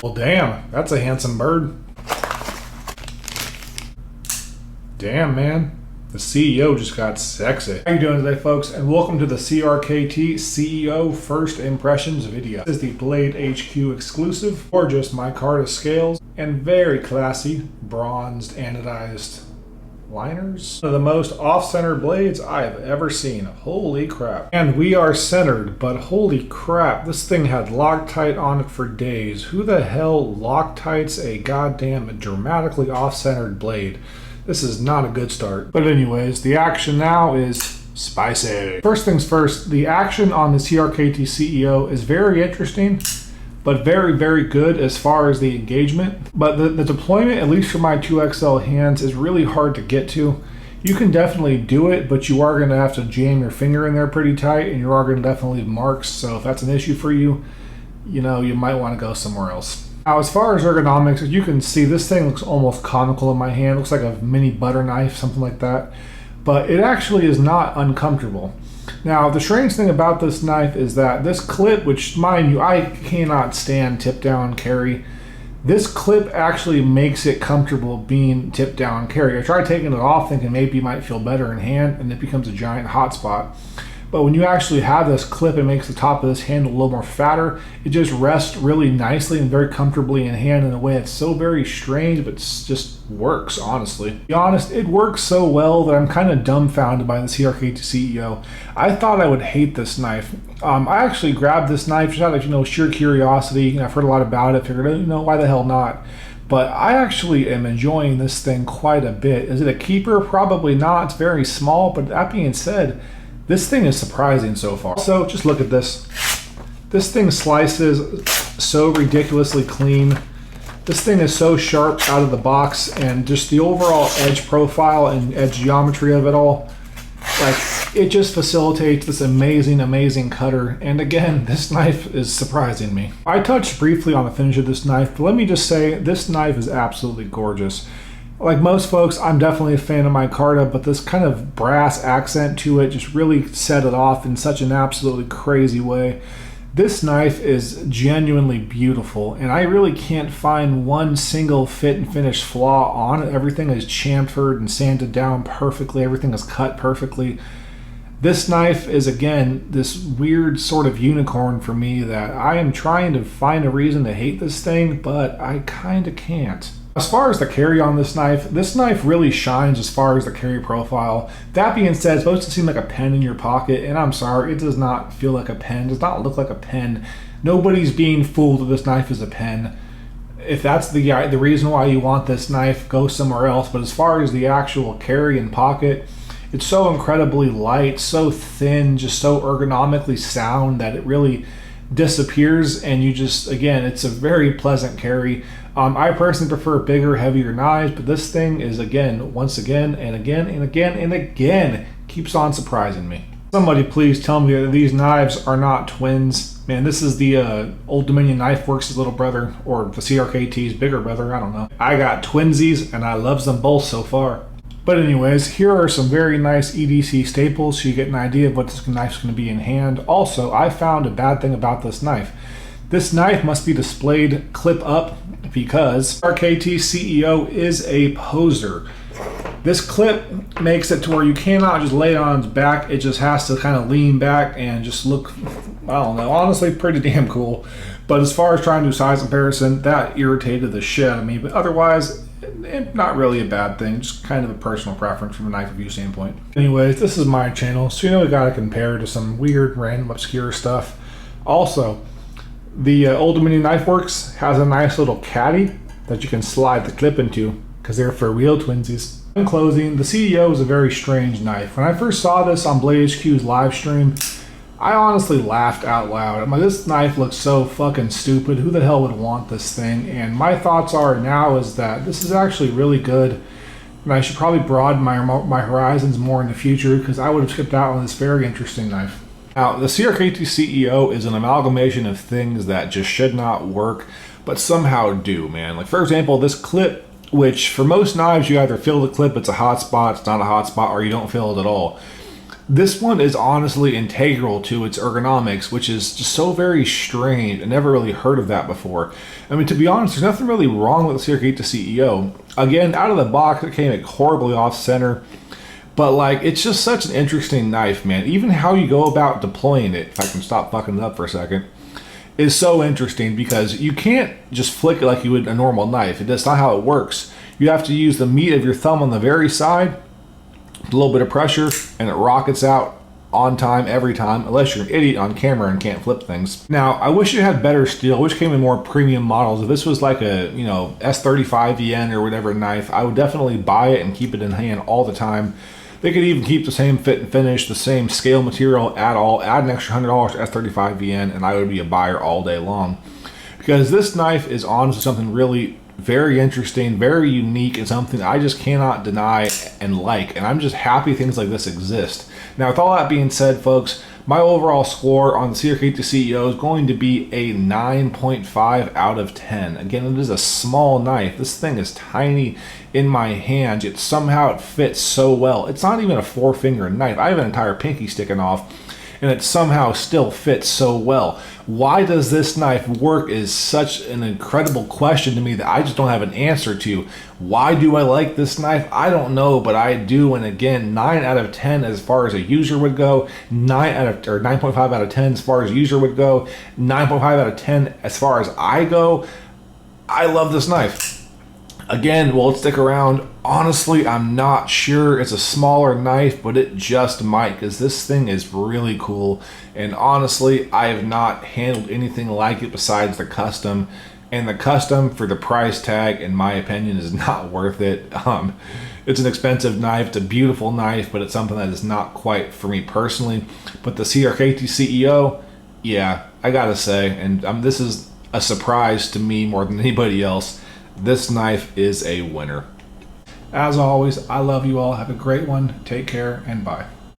Well, damn, that's a handsome bird. Damn, man. The CEO just got sexy. How you doing today, folks? And welcome to the CRKT CEO First Impressions video. This is the BladeHQ exclusive, gorgeous micarta scales, and very classy bronzed anodized liners. One of the most off-center blades I have ever seen. Holy crap. And we are centered, but holy crap, this thing had Loctite on it for days. Who the hell Loctites a goddamn dramatically off-centered blade? This is not a good start. But anyways, the action now is spicy. First things first, the action on the CRKT CEO is very interesting, but very, very good as far as the engagement. But the deployment, at least for my 2XL hands, is really hard to get to. You can definitely do it, but you are gonna have to jam your finger in there pretty tight, and you are gonna definitely leave marks. So if that's an issue for you, you know, you might wanna go somewhere else. Now, as far as ergonomics, as you can see, this thing looks almost conical in my hand. It looks like a mini butter knife, something like that. But it actually is not uncomfortable. Now, the strange thing about this knife is that this clip, which, mind you, I cannot stand tip-down carry, this clip actually makes it comfortable being tip-down carry. I tried taking it off thinking maybe it might feel better in hand, and it becomes a giant hotspot. But when you actually have this clip, it makes the top of this handle a little more fatter. It just rests really nicely and very comfortably in hand in a way that's so very strange, but just works, honestly. To be honest, it works so well that I'm kind of dumbfounded by the CRKT CEO. I thought I would hate this knife. I actually grabbed this knife just out of, sheer curiosity. I've heard a lot about it, figured, why the hell not? But I actually am enjoying this thing quite a bit. Is it a keeper? Probably not. It's very small, but that being said, this thing is surprising so far. So just look at this. This thing slices so ridiculously clean. This thing is so sharp out of the box, and just the overall edge profile and edge geometry of it all, like, it just facilitates this amazing, amazing cutter. And again, this knife is surprising me. I touched briefly on the finish of this knife, but let me just say, this knife is absolutely gorgeous. Like most folks, I'm definitely a fan of micarta, but this kind of brass accent to it just really set it off in such an absolutely crazy way. This knife is genuinely beautiful, and I really can't find one single fit and finish flaw on it. Everything is chamfered and sanded down perfectly. Everything is cut perfectly. This knife is, again, this weird sort of unicorn for me that I am trying to find a reason to hate this thing, but I kind of can't. As far as the carry on this knife really shines as far as the carry profile. That being said, it's supposed to seem like a pen in your pocket, and I'm sorry, it does not feel like a pen. It does not look like a pen. Nobody's being fooled that this knife is a pen. If that's the reason why you want this knife, go somewhere else. But as far as the actual carry and pocket, it's so incredibly light, so thin, just so ergonomically sound that it really disappears, and you just, again, it's a very pleasant carry. I personally prefer bigger, heavier knives, but this thing is, again, once again, and again, and again, and again, keeps on surprising me. Somebody please tell me that these knives are not twins. Man, this is the Old Dominion Knife Works' little brother, or the CRKT's bigger brother, I don't know. I got twinsies, and I loves them both so far. But anyways, here are some very nice EDC staples so you get an idea of what this knife's going to be in hand. Also, I found a bad thing about this knife. This knife must be displayed clip up because CRKT CEO is a poser. This clip makes it to where you cannot just lay it on its back. It just has to kind of lean back and just look, I don't know, honestly pretty damn cool. But as far as trying to do size comparison, that irritated the shit out of me. But otherwise, not really a bad thing, just kind of a personal preference from a knife review standpoint. Anyways, this is my channel, so we gotta compare to some weird, random, obscure stuff. Also, the Old Dominion Knife Works has a nice little caddy that you can slide the clip into, because they're for real twinsies. In closing, the CEO is a very strange knife. When I first saw this on BladeHQ's live stream, I honestly laughed out loud. I'm like, this knife looks so fucking stupid. Who the hell would want this thing? And my thoughts are now is that this is actually really good, and I should probably broaden my horizons more in the future, because I would have skipped out on this very interesting knife. Now, the CRKT CEO is an amalgamation of things that just should not work, but somehow do, man. Like, for example, this clip, which for most knives, you either feel the clip, it's a hot spot, it's not a hot spot, or you don't feel it at all. This one is honestly integral to its ergonomics, which is just so very strange. I never really heard of that before. I mean, to be honest, there's nothing really wrong with the CRKT CEO. Again, out of the box, it came like horribly off center. But like, it's just such an interesting knife, man. Even how you go about deploying it, if I can stop fucking it up for a second, is so interesting because you can't just flick it like you would a normal knife. That's not how it works. You have to use the meat of your thumb on the very side, a little bit of pressure, and it rockets out on time every time, unless you're an idiot on camera and can't flip things. Now, I wish it had better steel. I wish it came in more premium models. If this was like a, you know, S35 yen or whatever knife, I would definitely buy it and keep it in hand all the time. They could even keep the same fit and finish, the same scale material at all, add an extra $100 to S35 yen, and I would be a buyer all day long. Because this knife is honestly something really very interesting, very unique, and something I just cannot deny and like. And I'm just happy things like this exist. Now, with all that being said, folks, my overall score on the CRKT CEO is going to be a 9.5 out of 10. Again, it is a small knife. This thing is tiny in my hand, yet somehow it fits so well. It's not even a 4-finger knife. I have an entire pinky sticking off, and it somehow still fits so well. Why does this knife work is such an incredible question to me that I just don't have an answer to. Why do I like this knife? I don't know, but I do. And again, 9 out of 10 as far as a user would go, 9.5 out of 10 as far as a user would go, 9.5 out of 10 as far as I go. I love this knife. Again, will it stick around? Honestly, I'm not sure. It's a smaller knife, but it just might, because this thing is really cool. And honestly, I have not handled anything like it besides the custom. And the custom for the price tag, in my opinion, is not worth it. It's an expensive knife. It's a beautiful knife, but it's something that is not quite for me personally. But the CRKT CEO, yeah, I gotta say, and this is a surprise to me more than anybody else, this knife is a winner. As always, I love you all. Have a great one. Take care and bye.